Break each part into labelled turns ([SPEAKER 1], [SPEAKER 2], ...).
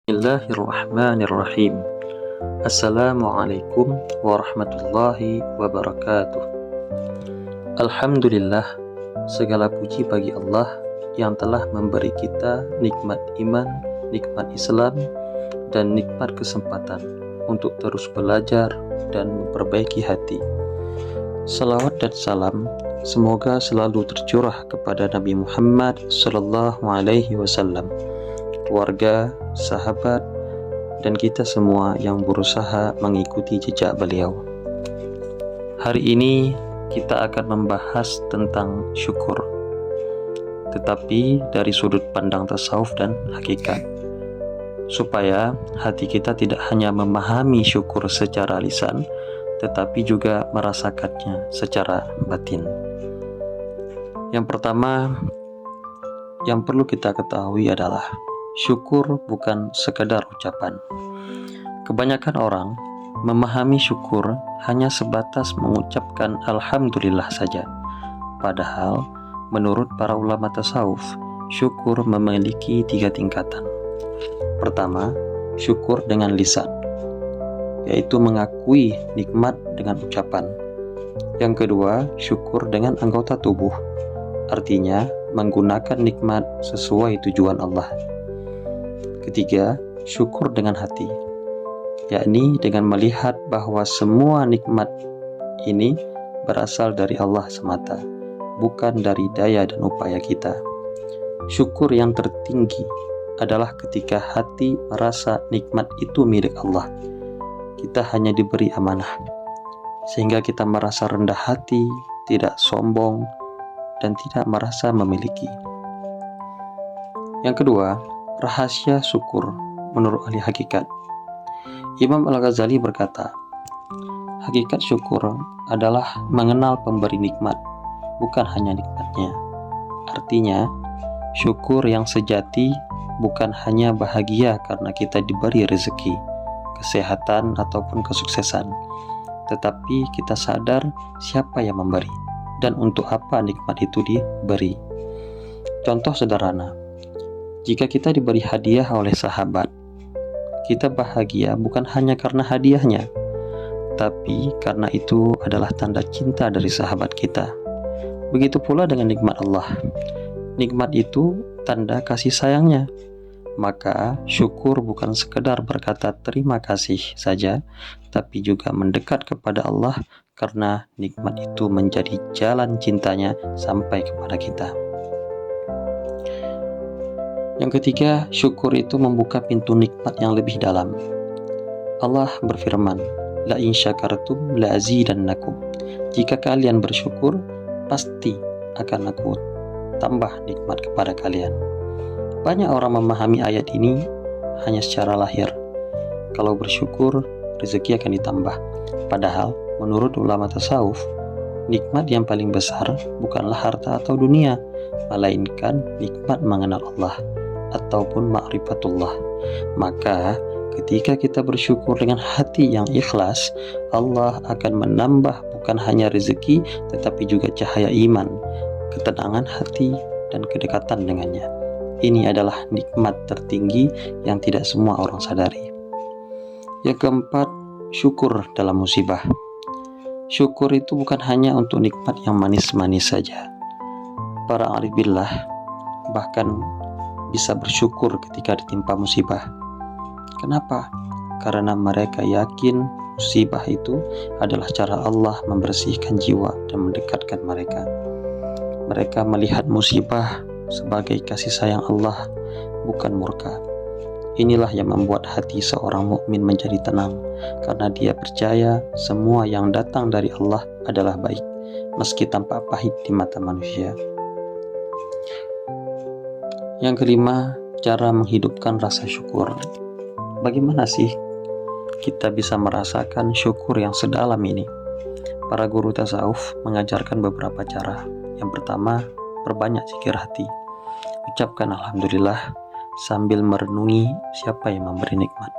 [SPEAKER 1] Bismillahirrahmanirrahim. Assalamualaikum warahmatullahi wabarakatuh. Alhamdulillah, segala puji bagi Allah yang telah memberi kita nikmat iman, nikmat Islam, dan nikmat kesempatan untuk terus belajar dan memperbaiki hati. Salawat dan salam semoga selalu tercurah kepada Nabi Muhammad SAW, keluarga, sahabat, dan kita semua yang berusaha mengikuti jejak beliau. Hari ini kita akan membahas tentang syukur, tetapi dari sudut pandang tasawuf dan hakikat, supaya hati kita tidak hanya memahami syukur secara lisan, tetapi juga merasakannya secara batin. Yang pertama yang perlu kita ketahui adalah syukur bukan sekedar ucapan. Kebanyakan orang memahami syukur hanya sebatas mengucapkan alhamdulillah saja. Padahal menurut para ulama tasawuf, syukur memiliki 3 tingkatan. Pertama, syukur dengan lisan, yaitu mengakui nikmat dengan ucapan. Yang kedua, syukur dengan anggota tubuh, artinya menggunakan nikmat sesuai tujuan Allah. Ketiga, syukur dengan hati, yakni dengan melihat bahwa semua nikmat ini berasal dari Allah semata, bukan dari daya dan upaya kita. Syukur yang tertinggi adalah ketika hati merasa nikmat itu milik Allah. Kita hanya diberi amanah, sehingga kita merasa rendah hati, tidak sombong, dan tidak merasa memiliki. Yang kedua, rahasia syukur menurut ahli hakikat. Imam Al-Ghazali berkata, hakikat syukur adalah mengenal pemberi nikmat, bukan hanya nikmatnya. Artinya, syukur yang sejati bukan hanya bahagia karena kita diberi rezeki, kesehatan, ataupun kesuksesan, tetapi kita sadar siapa yang memberi dan untuk apa nikmat itu diberi. Contoh sederhana, jika kita diberi hadiah oleh sahabat, kita bahagia bukan hanya karena hadiahnya, tapi karena itu adalah tanda cinta dari sahabat kita. Begitu pula dengan nikmat Allah. Nikmat itu tanda kasih sayangnya. Maka syukur bukan sekedar berkata terima kasih saja, tapi juga mendekat kepada Allah karena nikmat itu menjadi jalan cintanya sampai kepada kita. Yang ketiga, syukur itu membuka pintu nikmat yang lebih dalam. Allah berfirman, la in syakartum la azidannakum. Jika kalian bersyukur, pasti akan aku tambah nikmat kepada kalian. Banyak orang memahami ayat ini hanya secara lahir. Kalau bersyukur, rezeki akan ditambah. Padahal, menurut ulama tasawuf, nikmat yang paling besar bukanlah harta atau dunia, melainkan nikmat mengenal Allah ataupun ma'rifatullah. Maka ketika kita bersyukur dengan hati yang ikhlas, Allah akan menambah bukan hanya rezeki, tetapi juga cahaya iman, ketenangan hati, dan kedekatan dengannya. Ini adalah nikmat tertinggi yang tidak semua orang sadari. Yang keempat, syukur dalam musibah. Syukur itu bukan hanya untuk nikmat yang manis-manis saja. Para arif billah bahkan bisa bersyukur ketika ditimpa musibah. Kenapa? Karena mereka yakin musibah itu adalah cara Allah membersihkan jiwa dan mendekatkan mereka. Mereka melihat musibah sebagai kasih sayang Allah, bukan murka. Inilah yang membuat hati seorang mukmin menjadi tenang, karena dia percaya semua yang datang dari Allah adalah baik, meski tampak pahit di mata manusia. Yang kelima, cara menghidupkan rasa syukur. Bagaimana sih kita bisa merasakan syukur yang sedalam ini? Para guru tasawuf mengajarkan beberapa cara. Yang pertama, perbanyak zikir hati. Ucapkan alhamdulillah sambil merenungi siapa yang memberi nikmat.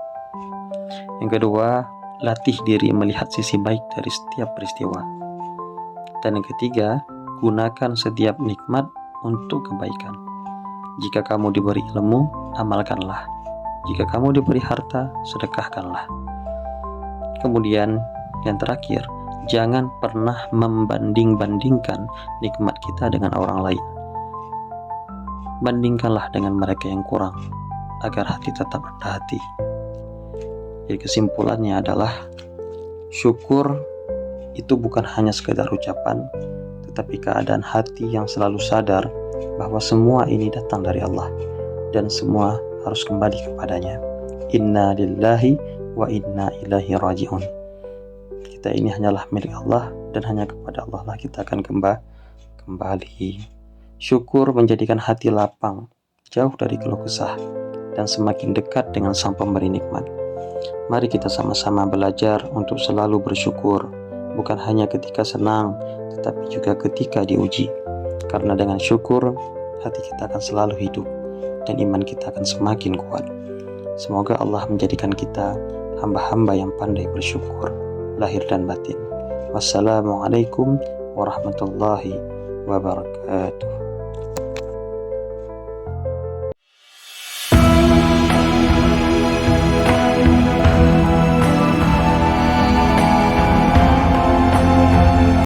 [SPEAKER 1] Yang kedua, latih diri melihat sisi baik dari setiap peristiwa. Dan yang ketiga, gunakan setiap nikmat untuk kebaikan. Jika kamu diberi ilmu, amalkanlah. Jika kamu diberi harta, sedekahkanlah. Kemudian yang terakhir, jangan pernah membanding-bandingkan nikmat kita dengan orang lain. Bandingkanlah dengan mereka yang kurang, agar hati tetap rendah hati. Jadi kesimpulannya adalah, syukur itu bukan hanya sekedar ucapan, tetapi keadaan hati yang selalu sadar bahwa semua ini datang dari Allah dan semua harus kembali kepadanya. Inna lillahi wa inna ilaihi raji'un. Kita ini hanyalah milik Allah dan hanya kepada Allah lah kita akan kembali. Syukur menjadikan hati lapang, jauh dari keluh kesah, dan semakin dekat dengan Sang Pemberi nikmat. Mari kita sama-sama belajar untuk selalu bersyukur, bukan hanya ketika senang, tetapi juga ketika diuji. Karena dengan syukur, hati kita akan selalu hidup, dan iman kita akan semakin kuat. Semoga Allah menjadikan kita hamba-hamba yang pandai bersyukur, lahir dan batin. Wassalamualaikum warahmatullahi wabarakatuh.